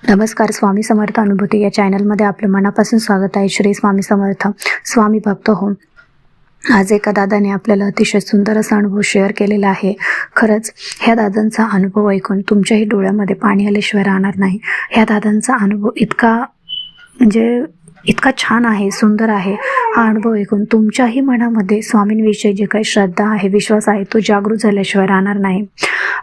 नमस्कार. स्वामी समर्थ अनुभूती या चॅनलमध्ये आपलं मनापासून स्वागत आहे. श्री स्वामी समर्थ. स्वामी भक्त हो. आज एका दादाने आपल्याला अतिशय सुंदर असा अनुभव शेअर केलेला आहे. खरंच ह्या दादांचा अनुभव ऐकून तुमच्याही डोळ्यामध्ये पाणी आल्याशिवाय राहणार नाही. ह्या दादांचा अनुभव इतका छान आहे, सुंदर आहे. हा अनुभव ऐकून तुमच्याही मनामध्ये स्वामींविषयी जे काही श्रद्धा आहे, विश्वास आहे, तो जागृत झाल्याशिवाय राहणार नाही.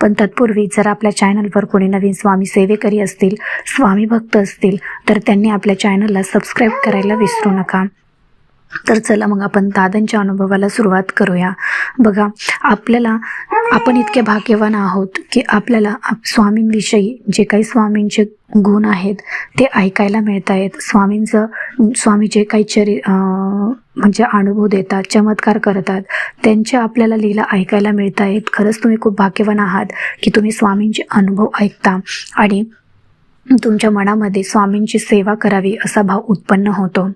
पण तत्पूर्वी जर आपल्या चॅनलवर कोणी नवीन स्वामी सेवेकरी असतील, स्वामी भक्त असतील, तर त्यांनी आपल्या चॅनलला सबस्क्राईब करायला विसरू नका. तर चला मग आपण दादांच्या अनुभवाला सुरुवात करूया. बघा, आपण इतके भाग्यवान आहोत की आपल्याला स्वामींविषयी जे काही स्वामींचे गुण आहेत ते ऐकायला मिळत आहेत. स्वामी जे काही म्हणजे अनुभव देतात, चमत्कार करतात, त्यांच्या आपल्याला लीला ऐकायला मिळत आहेत. खरंच तुम्ही खूप भाग्यवान आहात की तुम्ही स्वामींचे अनुभव ऐकता आणि तुमच्या मनामध्ये स्वामींची सेवा करावी असा भाव उत्पन्न होतो.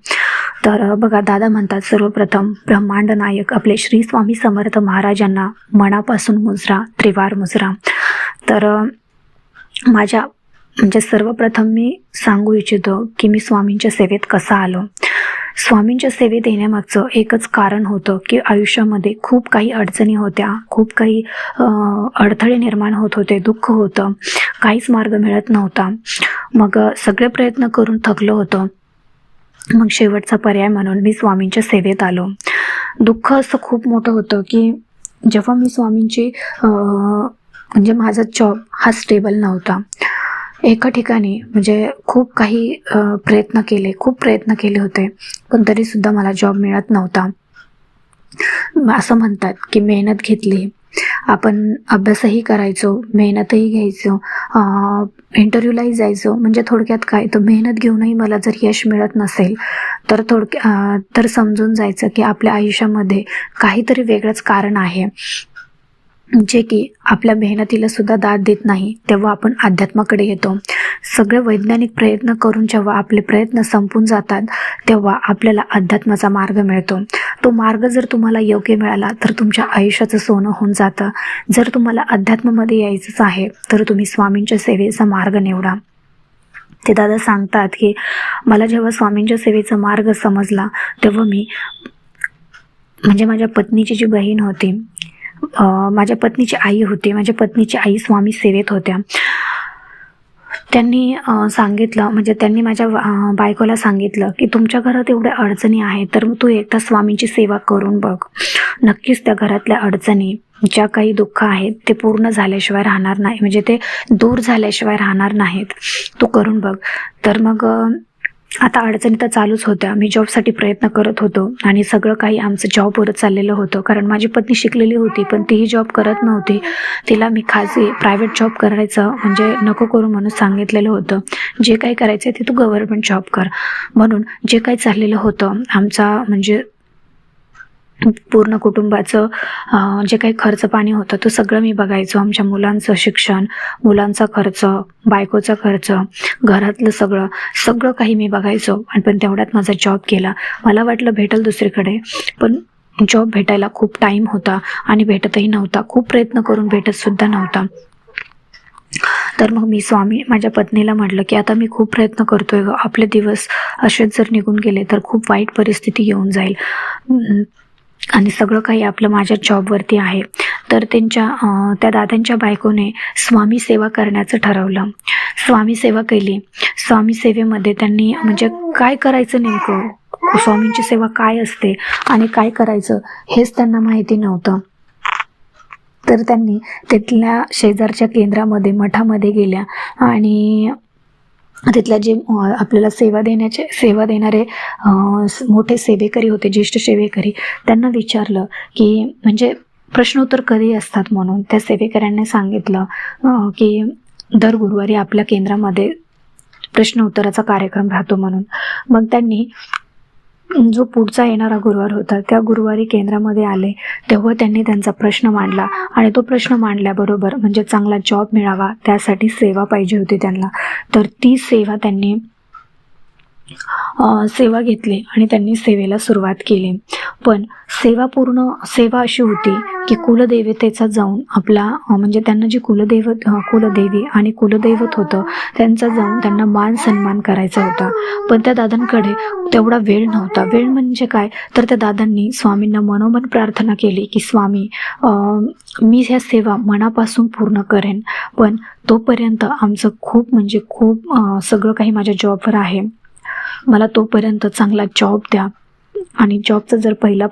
तर बघा, दादा म्हणतात, सर्वप्रथम ब्रह्मांड नायक आपले श्री स्वामी समर्थ महाराजांना मनापासून मुजरा, त्रिवार मुजरा. तर सर्वप्रथम मी सांगू इच्छितो की मी स्वामींच्या सेवेत कसा आलो. स्वामींच्या सेवेत येण्यामागचं एकच कारण होतं की आयुष्यामध्ये खूप काही अडचणी होत्या, खूप काही अडथळे निर्माण होत होते, दुःख होतं, काहीच मार्ग मिळत नव्हता. मग सगळे प्रयत्न करून थकलो होतो. मग शेवटचा पर्याय म्हणून मी स्वामींच्या सेवेत आलो. दुःख असं खूप मोठं होतं की जेव्हा मी स्वामींची म्हणजे माझा जॉब हा स्टेबल नव्हता. एका ठिकाणी म्हणजे खूप प्रयत्न केले होते, पण तरीसुद्धा मला जॉब मिळत नव्हता. असं म्हणतात की मेहनत घेतली, आपण अभ्यासही करायचो, मेहनतही घ्यायचो, इंटरव्ह्यूलाही जायचो. म्हणजे थोडक्यात काय, तर मेहनत घेऊनही मला जर यश मिळत नसेल तर समजून जायचं की आपल्या आयुष्यामध्ये काहीतरी वेगळंच कारण आहे, जे की आपल्या मेहनतीला सुद्धा दाद देत नाही. तेव्हा आपण अध्यात्माकडे येतो. सगळे वैज्ञानिक प्रयत्न करून जेव्हा आपले प्रयत्न संपून जातात तेव्हा आपल्याला अध्यात्माचा मार्ग मिळतो. तो मार्ग जर तुम्हाला योग्य मिळाला तर तुमच्या आयुष्याचं सोनं होऊन जातं. जर तुम्हाला अध्यात्मामध्ये यायचंच आहे तर तुम्ही स्वामींच्या सेवेचा मार्ग निवडा. ते दादा सांगतात की मला जेव्हा स्वामींच्या सेवेचा मार्ग समजला तेव्हा मी म्हणजे माझ्या पत्नीची जी बहीण होती, माझ्या पत्नीची आई होती, माझ्या पत्नीची आई स्वामी सेवेत होत्या. त्यांनी माझ्या बायकोला सांगितलं की तुमच्या घरात एवढ्या अडचणी आहेत तर तू एकदा स्वामींची सेवा करून बघ. नक्कीच त्या घरातल्या अडचणी, ज्या काही दुःख आहेत ते पूर्ण झाल्याशिवाय राहणार नाही, म्हणजे ते दूर झाल्याशिवाय राहणार नाहीत. तू करून बघ. तर मग आता अडचणी तर चालूच होत्या. मी जॉबसाठी प्रयत्न करत होतो आणि सगळं काही आमचं जॉबवरच चाललेलं होतं. कारण माझी पत्नी शिकलेली होती पण तीही जॉब करत नव्हती. तिला मी प्रायव्हेट जॉब करायचं म्हणजे नको करू म्हणून सांगितलेलं होतं. जे काही करायचं ते तू गव्हर्नमेंट जॉब कर म्हणून. जे काही चाललेलं होतं आमचा म्हणजे पूर्ण कुटुंबाचं जे काही खर्च पाणी होतं तो सगळं मी बघायचो. आमच्या मुलांचं शिक्षण, मुलांचा खर्च, बायकोचा खर्च, घरातलं सगळं काही मी बघायचो. पण तेवढ्यात माझा जॉब गेला. मला वाटलं भेटेल दुसरीकडे, पण जॉब भेटायला खूप टाईम होता आणि भेटतही नव्हता. खूप प्रयत्न करून भेटत सुद्धा नव्हता. तर मग मी माझ्या पत्नीला म्हटलं की आता मी खूप प्रयत्न करतोय, आपले दिवस असेच जर निघून गेले तर खूप वाईट परिस्थिती येऊन जाईल आणि सगळं काही आपलं माझ्या जॉबवरती आहे. तर त्या दादांच्या बायकोने स्वामी सेवा करण्याचं ठरवलं. स्वामी सेवा केली. स्वामी सेवेमध्ये त्यांनी म्हणजे काय करायचं, नेमकं स्वामींची सेवा काय असते आणि काय करायचं हेच त्यांना माहिती नव्हतं. तर त्यांनी तिथल्या शेजारच्या केंद्रामध्ये, मठामध्ये गेल्या आणि तिथल्या जे आपल्याला सेवा देणारे मोठे सेवेकरी होते, ज्येष्ठ सेवेकरी, त्यांना विचारलं की म्हणजे प्रश्नोत्तर कधी असतात म्हणून. त्या सेवेकऱ्यांनी सांगितलं की दर गुरुवारी आपल्या केंद्रामध्ये प्रश्न उत्तराचा कार्यक्रम राहतो म्हणून. मग त्यांनी जो पुढचा येणारा गुरुवार होता त्या गुरुवारी केंद्रामध्ये आले तेव्हा त्यांनी त्यांचा प्रश्न मांडला आणि तो प्रश्न मांडल्याबरोबर म्हणजे चांगला जॉब मिळावा त्यासाठी सेवा पाहिजे होती त्यांना. तर ती सेवा त्यांनी सेवा घेतली आणि त्यांनी सेवेला सुरुवात केली. पण सेवा अशी होती की कुलदेवतेचा जाऊन आपला म्हणजे त्यांना जी कुलदेवी आणि कुलदैवत होतं त्यांचा जाऊन त्यांना मान सन्मान करायचा होता. पण त्या दादांकडे तेवढा वेळ नव्हता. वेळ म्हणजे काय, तर त्या दादांनी स्वामींना मनोमन प्रार्थना केली की स्वामी, मी ह्या सेवा मनापासून पूर्ण करेन, पण तोपर्यंत आमचं खूप म्हणजे खूप सगळं काही माझ्या जॉबवर आहे. मला तोपर्यंत चांगला जॉब द्या आणि जॉबचा जर पहिला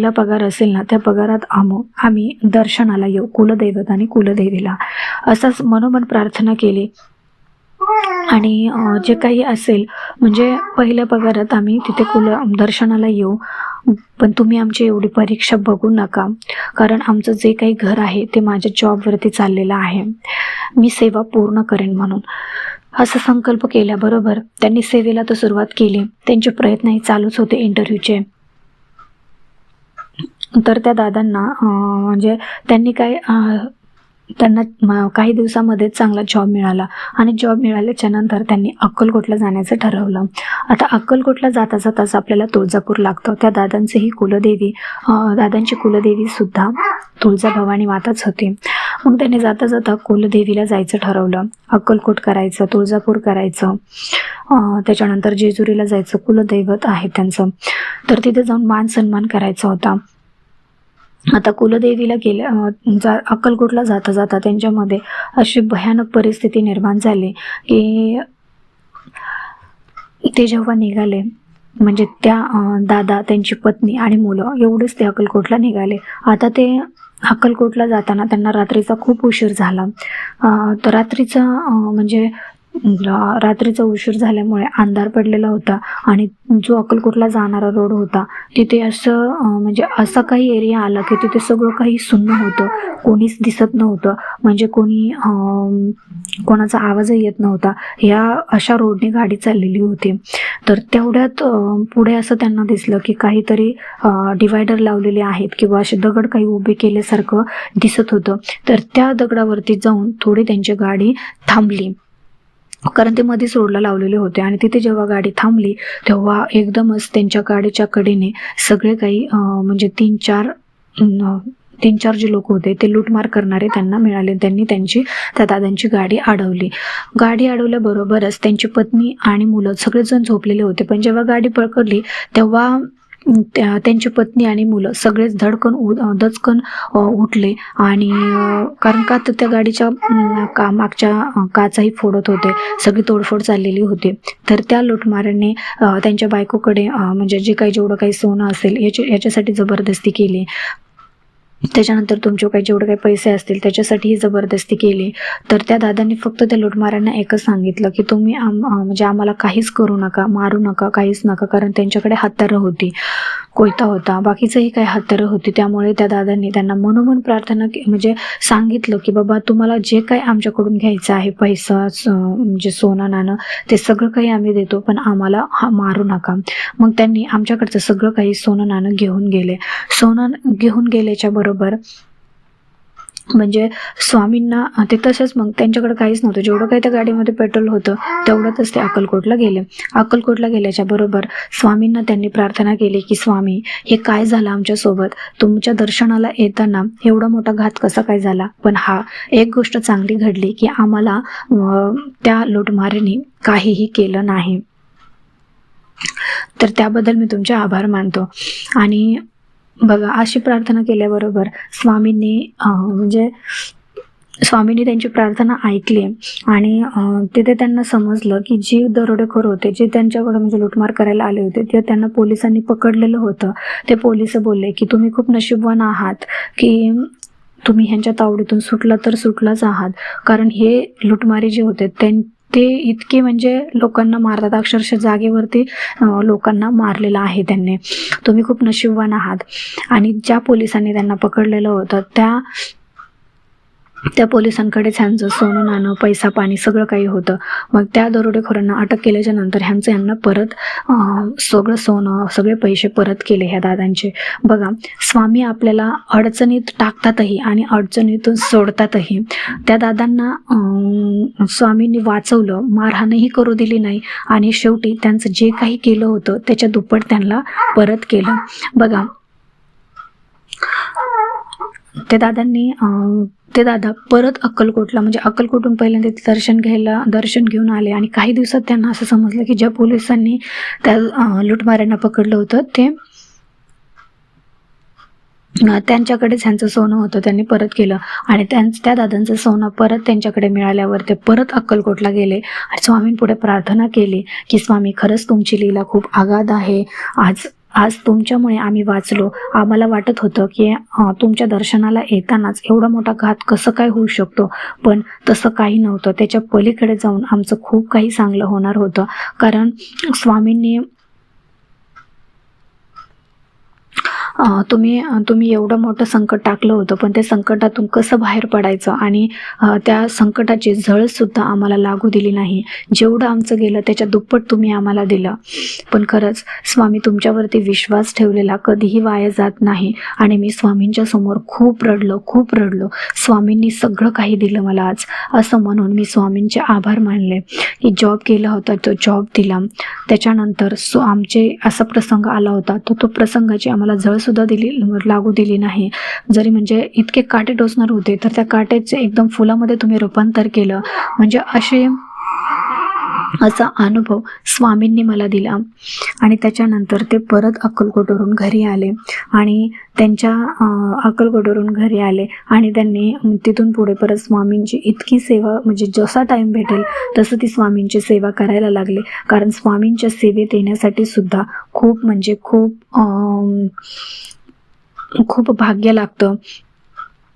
पगार असेल ना, त्या पगारात आम्ही दर्शनाला येऊ कुलदैवत आणि कुलदेवीला, असंच मनोमन प्रार्थना केली. आणि जे काही असेल म्हणजे पहिल्या पगारात आम्ही तिथे दर्शनाला येऊ, पण तुम्ही आमची एवढी परीक्षा बघू नका, कारण आमचं जे काही घर आहे ते माझ्या जॉबवरती चाललेलं आहे. मी सेवा पूर्ण करेन म्हणून असं संकल्प केल्याबरोबर त्यांनी सेवेला तर सुरुवात केली. त्यांचे प्रयत्नही चालूच होते इंटरव्ह्यूचे. तर त्या दादांना म्हणजे त्यांना काही दिवसामध्येच चांगला जॉब मिळाला आणि जॉब मिळाल्याच्या नंतर त्यांनी अक्कलकोटला जाण्याचं ठरवलं. आता अक्कलकोटला जाता जाताच आपल्याला तुळजापूर लागतं. त्या दादांची कुलदेवी सुद्धा तुळजाभवानी माताच होती. मग त्याने जाता जाता कुलदेवीला जायचं ठरवलं. अक्कलकोट करायचं, तुळजापूर करायचं, त्याच्यानंतर जेजुरीला जायचं, कुलदैवत आहे त्यांचं, तर तिथे जाऊन मान सन्मान करायचा होता. आता कुलदेवीला अक्कलकोटला जाता जाता त्यांच्यामध्ये अशी भयानक परिस्थिती निर्माण झाली की ते जेव्हा निघाले, म्हणजे त्या दादा, त्यांची पत्नी आणि मुलं एवढेच ते अक्कलकोटला निघाले. आता ते अक्कलकोटला जाताना त्यांना रात्रीचा खूप उशीर झाला. तर रात्रीचा उशीर झाल्यामुळे अंधार पडलेला होता आणि जो अक्कलकोटला जाणारा रोड होता तिथे असा काही एरिया आला की तिथे सगळं काही सुन्न होतं, कोणीच दिसत नव्हतं, म्हणजे कोणाचा आवाजही येत नव्हता. अशा रोडने गाडी चाललेली होती. तर तेवढ्यात पुढे असं त्यांना दिसलं की काहीतरी डिवायडर लावलेले आहेत किंवा असे दगड काही उभे केल्यासारखं दिसत होतं. तर त्या दगडावरती जाऊन थोडी त्यांची गाडी थांबली, कारण ते मध्येच रोडला लावलेले होते. आणि तिथे जेव्हा गाडी थांबली तेव्हा एकदमच त्यांच्या गाडीच्या कडेने सगळे काही म्हणजे तीन चार जे लोक होते ते लूटमार करणारे त्यांना मिळाले. त्यांनी त्या दादांची गाडी अडवली. गाडी अडवल्याबरोबरच त्यांची पत्नी आणि मुलं सगळेजण झोपलेले होते. पण जेव्हा गाडी पकडली तेव्हा त्यांची पत्नी आणि मुलं सगळेच दचकन उठले. आणि कारण का तर त्या गाडीच्या मागच्या काचाही फोडत होते, सगळी तोडफोड चाललेली होती. तर त्या लुटमारांनी त्यांच्या बायकोकडे म्हणजे जेवढं काही सोनं असेल याच्यासाठी जबरदस्ती केली. त्याच्यानंतर तुमचे जेवढे काही पैसे असतील त्याच्यासाठीही जबरदस्ती केली. तर त्या दादांनी फक्त त्या लुटमारांना एकच सांगितलं की तुम्ही म्हणजे आम्हाला काहीच करू नका, मारू नका, काहीच नका, कारण त्यांच्याकडे हत्यारं होती, कोयता होता, बाकीचंही काही हत्यारं होती. त्यामुळे त्या दादांनी त्यांना मनोमन प्रार्थना म्हणजे सांगितलं की बाबा तुम्हाला जे काही आमच्याकडून घ्यायचं आहे, पैसा म्हणजे सोनं नाणं, ते सगळं काही आम्ही देतो, पण आम्हाला मारू नका. मग त्यांनी आमच्याकडचं सगळं काही सोनं नाणं घेऊन गेले. सोनं घेऊन गेल्याच्या बरोबर म्हणजे स्वामींना ते तसंच, मग त्यांच्याकडे काहीच नव्हतं. जेवढं काही त्या गाडीमध्ये पेट्रोल होतं तेवढंच ते अक्कलकोटला गेले. अक्कलकोटला गेल्याच्या बरोबर स्वामींना त्यांनी प्रार्थना केली की स्वामी, हे काय झालं आमच्यासोबत, तुमच्या दर्शनाला येताना एवढा मोठा घात कसा काय झाला, पण एक गोष्ट चांगली घडली की आम्हाला त्या लुटमारांनी काहीही केलं नाही. तर त्याबद्दल मी तुमचे आभार मानतो. आणि बघा, अशी प्रार्थना केल्याबरोबर स्वामींनी त्यांची प्रार्थना ऐकली. आणि तिथे त्यांना समजलं की जे दरोडेखोर होते, जे त्यांच्याकडे म्हणजे लुटमार करायला आले होते, ते त्यांना पोलिसांनी पकडलेलं होतं. ते पोलिस बोलले की तुम्ही खूप नशीबवान आहात की तुम्ही ह्यांच्या तावडीतून सुटला तर सुटलाच आहात, कारण हे लुटमारे जे होते ते इतके म्हणजे लोकांना मारतात, अक्षरशः जागेवरती लोकांना मारलेलं आहे त्यांनी. तुम्ही खूप नशीबवान आहात. आणि ज्या पोलिसांनी त्यांना पकडलेलं होतं त्या पोलिसांकडेच ह्यांचं सोनं नाणं पैसा पाणी सगळं काही होतं. मग त्या दरोडेखोरांना अटक केल्याच्या नंतर ह्यांना परत सगळं सोनं सगळे पैसे परत केले ह्या दादांचे. बघा, स्वामी आपल्याला अडचणीत टाकतातही आणि अडचणीतून सोडतातही. त्या दादांना स्वामींनी वाचवलं, मारहाणही करू दिली नाही आणि शेवटी त्यांचं जे काही केलं होतं त्याच्या दुप्पट त्यांना परत केलं. बघा, ते दादा परत अक्कलकोटला, म्हणजे अक्कलकोटून पहिल्यांदा दर्शन घेऊन आले आणि काही दिवसात त्यांना असं समजलं की ज्या पोलिसांनी त्या लुटमाऱ्यांना पकडलं होतं ते त्यांच्याकडेच ह्यांचं सोनं होतं, त्यांनी परत केलं आणि त्या दादांचं सोनं परत त्यांच्याकडे मिळाल्यावर ते परत अक्कलकोटला गेले आणि स्वामींपुढे प्रार्थना केली की स्वामी, खरंच तुमची लीला खूप अगाध आहे. आज तुमच्यामुळे आम्ही वाचलो. आम्हाला वाटत होतं की तुमच्या दर्शनाला येतानाच एवढा मोठा घात कसं काय होऊ शकतो, पण तसं काही नव्हतं. त्याच्या पलीकडे जाऊन आमचं खूप काही चांगलं होणार होतं. कारण स्वामींनी तुम्ही एवढं मोठं संकट टाकलं होतं, पण त्या संकटातून कसं बाहेर पडायचं आणि त्या संकटाची झळसुद्धा आम्हाला लागू दिली नाही. जेवढं आमचं गेलं त्याच्या दुप्पट तुम्ही आम्हाला दिलं. पण खरंच स्वामी, तुमच्यावरती विश्वास ठेवलेला कधीही वाया जात नाही. आणि मी स्वामींच्या समोर खूप रडलो. स्वामींनी सगळं काही दिलं मला आज, असं म्हणून मी स्वामींचे आभार मानले. की जॉब केला होता तो जॉब दिला, त्याच्यानंतर आमचे असा प्रसंग आला होता तो प्रसंगाची आम्हाला झळसुद्धा लागू दिली नाही. जरी म्हणजे इतके काटे टोचणार होते तर त्या काट्याचे एकदम फुलामध्ये तुम्ही रूपांतर केलं. म्हणजे असा अनुभव स्वामींनी मला दिला. आणि त्याच्यानंतर ते परत अक्कलकोटवरून घरी आले आणि त्यांनी तिथून पुढे परत स्वामींची इतकी सेवा, म्हणजे जसा टाईम भेटेल तसं ती स्वामींची सेवा करायला लागले. कारण स्वामींच्या सेवेत येण्यासाठी सुद्धा खूप भाग्य लागतं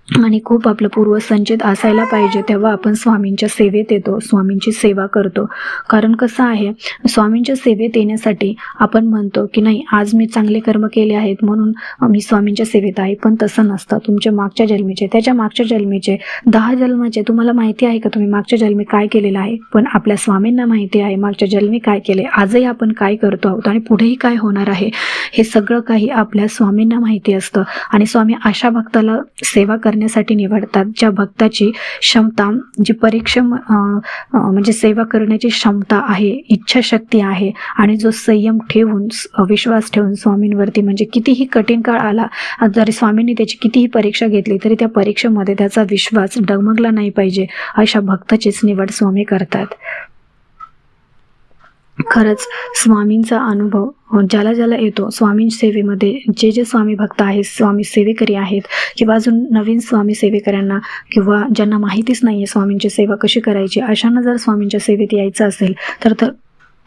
आणि खूप आपलं पूर्वसंचित असायला पाहिजे, तेव्हा आपण स्वामींच्या सेवेत येतो, स्वामींची सेवा करतो. कारण कसं आहे, स्वामींच्या सेवेत येण्यासाठी आपण म्हणतो की नाही, आज मी चांगले कर्म केले आहेत म्हणून मी स्वामींच्या सेवेत आहे, पण तसं नसतं. तुमच्या मागच्या जन्मीचे, त्याच्या मागच्या जन्मीचे, 10 जन्माचे तुम्हाला माहिती आहे का तुम्ही मागच्या जन्मी काय केलेलं आहे? पण आपल्या स्वामींना माहिती आहे मागच्या जन्मी काय केले, आजही आपण काय करतो आहोत आणि पुढेही काय होणार आहे, हे सगळं काही आपल्या स्वामींना माहिती असतं. आणि स्वामी अशा भक्ताला सेवा करण्यासाठी निवडतात ज्या भक्ताची क्षमता, जी म्हणजे सेवा करण्याची क्षमता आहे, इच्छाशक्ती आहे आणि जो संयम ठेवून, विश्वास ठेवून स्वामींवरती, म्हणजे कितीही कठीण काळ आला, जरी स्वामींनी त्याची कितीही परीक्षा घेतली तरी त्या परीक्षेमध्ये त्याचा विश्वास डगमगला नाही पाहिजे, अशा भक्ताचीच निवड स्वामी करतात. खरंच स्वामींचा अनुभव ज्याला येतो, स्वामी सेवेमध्ये जे स्वामी भक्त आहेत, स्वामी सेवेकरी आहेत किंवा अजून नवीन स्वामी सेवेकऱ्यांना किंवा ज्यांना माहितीच नाही आहे स्वामींची सेवा कशी करायची, अशांना जर स्वामींच्या सेवेत यायचं असेल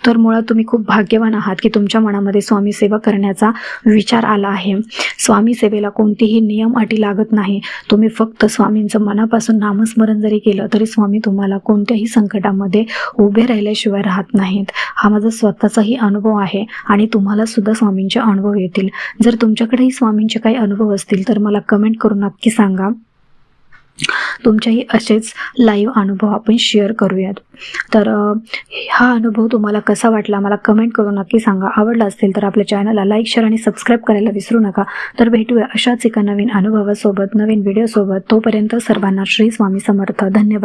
तर मुळात तुम्ही खूप भाग्यवान आहात की तुमच्या मनामध्ये स्वामी सेवा करण्याचा विचार आला आहे. स्वामी सेवेला कोणतीही नियम अटी लागत नाही. तुम्ही फक्त स्वामींचं मनापासून नामस्मरण जरी केलं तरी स्वामी तुम्हाला कोणत्याही संकटामध्ये उभे राहिल्याशिवाय राहत नाहीत. हा माझा स्वतःचाही अनुभव आहे आणि तुम्हाला सुद्धा स्वामींचे अनुभव येतील. जर तुमच्याकडेही स्वामींचे काही अनुभव असतील तर मला कमेंट करून नक्की सांगा. तुमच्याही असेच लाईव्ह अनुभव आपण शेअर करूयात. तर हा अनुभव तुम्हाला कसा वाटला मला कमेंट करून नक्की सांगा. आवडला असेल तर आपल्या चॅनलला लाईक, शेअर आणि सबस्क्राईब करायला विसरू नका. तर भेटूया अशाच एका नवीन अनुभवासोबत, नवीन व्हिडिओसोबत. तोपर्यंत सर्वांना श्री स्वामी समर्थ. धन्यवाद.